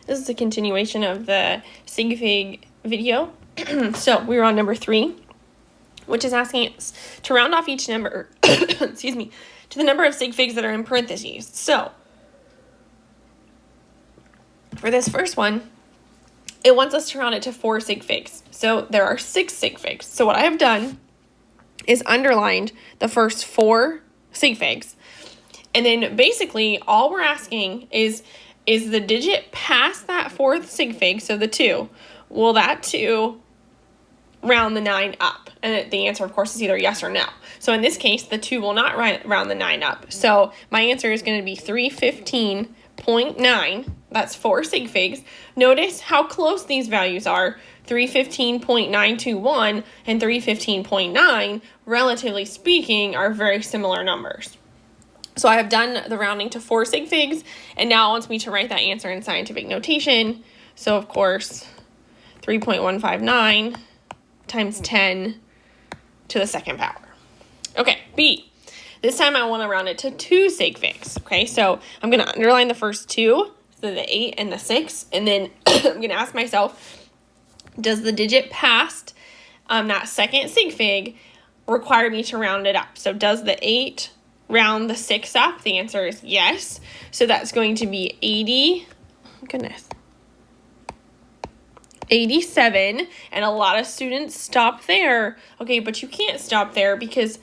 This is a continuation of the sig fig video. So we were on number 3, which is asking us to round off each number, excuse me, to the number of sig figs that are in parentheses. So for this first one, it wants us to round it to 4 sig figs. So there are 6 sig figs. So what I have done is underlined the first 4 sig figs. And then basically all we're asking is the digit past that 4th sig fig, so the 2, will that 2 round the 9 up? And the answer, of course, is either yes or no. So in this case, the 2 will not round the 9 up. So my answer is going to be 315.9. That's 4 sig figs. Notice how close these values are. 315.921 and 315.9, relatively speaking, are very similar numbers. So I have done the rounding to 4 sig figs, and now it wants me to write that answer in scientific notation. So, of course, 3.159 times 10 to the 2nd power. Okay, B. This time I want to round it to 2 sig figs. Okay, so I'm going to underline the first 2, so the 8 and the 6, and then I'm going to ask myself, does the digit past that 2nd sig fig require me to round it up? So does the 8 round the 6 up? The answer is yes. So that's going to be 87, and a lot of students stop there. Okay, but you can't stop there because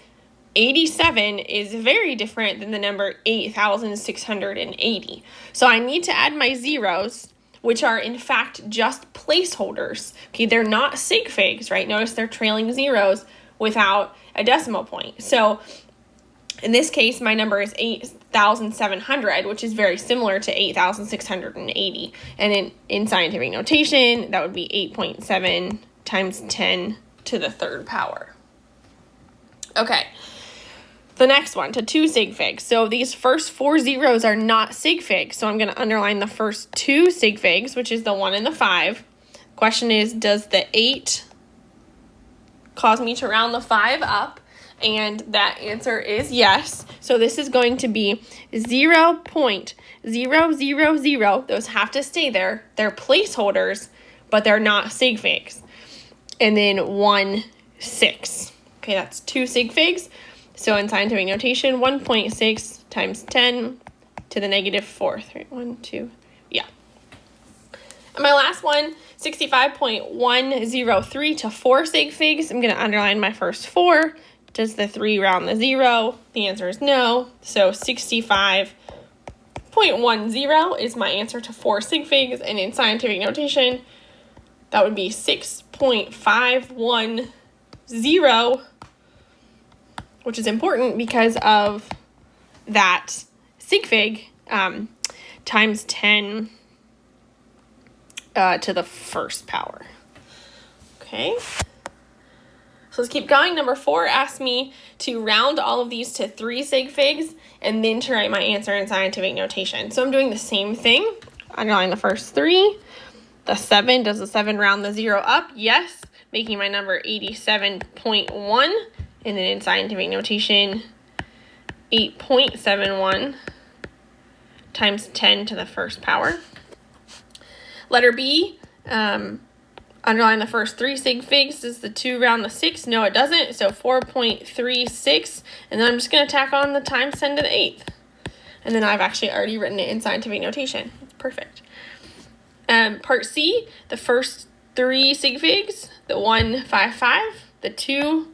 87 is very different than the number 8,680. So I need to add my zeros, which are in fact just placeholders. Okay, they're not sig figs, right? Notice they're trailing zeros without a decimal point. So in this case, my number is 8,700, which is very similar to 8,680. And in scientific notation, that would be 8.7 times 10 to the 3rd power. Okay, the next one, to 2 sig figs. So these first 4 zeros are not sig figs. So I'm going to underline the first 2 sig figs, which is the 1 and the 5. Question is, does the 8 cause me to round the 5 up? And that answer is yes. So this is going to be 0.000. Those have to stay there. They're placeholders, but they're not sig figs. And then 1, 6. Okay, that's 2 sig figs. So in scientific notation, 1.6 times 10 to the negative 4th. Right? 1, 2, yeah. And my last one, 65.103 to 4 sig figs. I'm going to underline my first 4. Does the 3 round the 0? The answer is no. So 65.10 is my answer to 4 sig figs. And in scientific notation, that would be 6.510, which is important because of that sig fig times 10 to the 1st power. Okay. So let's keep going. Number 4 asks me to round all of these to 3 sig figs and then to write my answer in scientific notation. So I'm doing the same thing. Underline the first 3. The 7, does the 7 round the 0 up? Yes, making my number 87.1. And then in scientific notation, 8.71 times 10 to the 1st power. Letter B, underline the first 3 sig figs. Does the 2 round the 6? No, it doesn't. So 4.36. And then I'm just going to tack on the times 10 to the 8th. And then I've actually already written it in scientific notation. It's perfect. Part C, the first 3 sig figs, the 1, 5, 5. The 2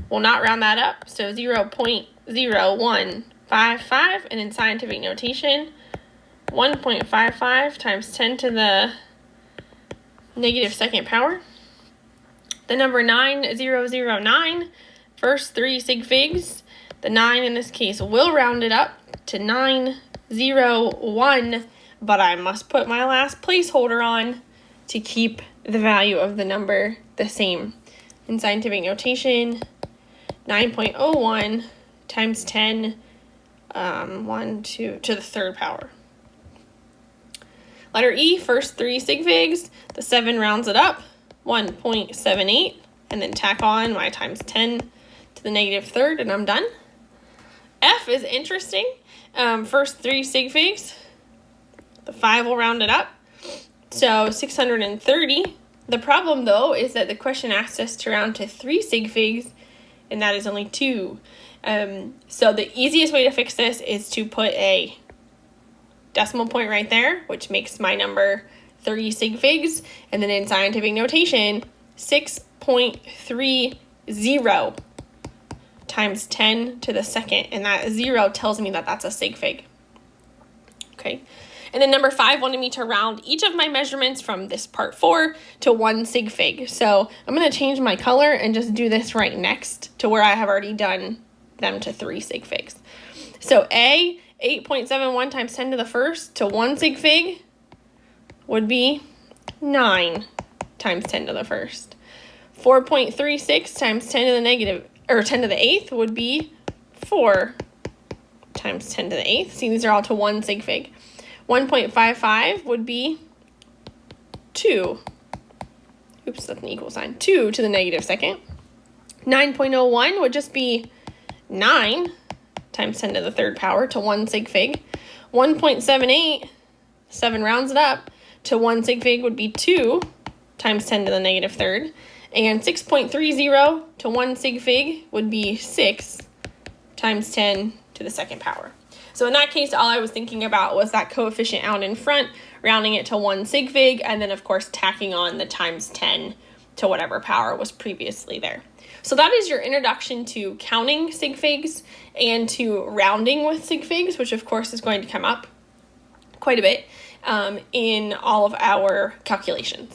will not round that up. So 0.0155. And in scientific notation, 1.55 times 10 to the negative 2nd power. The number 9009, first 3 sig figs. The 9 in this case will round it up to 901, but I must put my last placeholder on to keep the value of the number the same. In scientific notation, 9.01 times 10, 1, 2, to the 3rd power. Letter E, first 3 sig figs. The 7 rounds it up, 1.78, and then tack on my times 10 to the negative 3rd, and I'm done. F is interesting. First 3 sig figs. The 5 will round it up, So 630. The problem, though, is that the question asked us to round to 3 sig figs, and that is only 2. So the easiest way to fix this is to put a decimal point right there, which makes my number 30 sig figs, and then in scientific notation, 6.30 times 10 to the second, and that 0 tells me that that's a sig fig. Okay. And then number 5 wanted me to round each of my measurements from this part 4 to 1 sig fig. So I'm going to change my color and just do this right next to where I have already done them to 3 sig figs. So A, 8.71 times 10 to the first to 1 sig fig would be 9 times 10 to the first. 4.36 times 10 to the negative, or 10 to the 8th would be 4 times 10 to the 8th. See, these are all to 1 sig fig. 1.55 would be 2. Oops, that's an equal sign. 2 to the negative second. 9.01 would just be 9 times 10 to the third power to 1 sig fig. 1.78, 7 rounds it up, to 1 sig fig would be 2 times 10 to the negative third. And 6.30 to 1 sig fig would be 6 times 10 to the second power. So in that case, all I was thinking about was that coefficient out in front, rounding it to 1 sig fig, and then of course tacking on the times 10 to whatever power was previously there. So that is your introduction to counting sig figs and to rounding with sig figs, which of course is going to come up quite a bit in all of our calculations.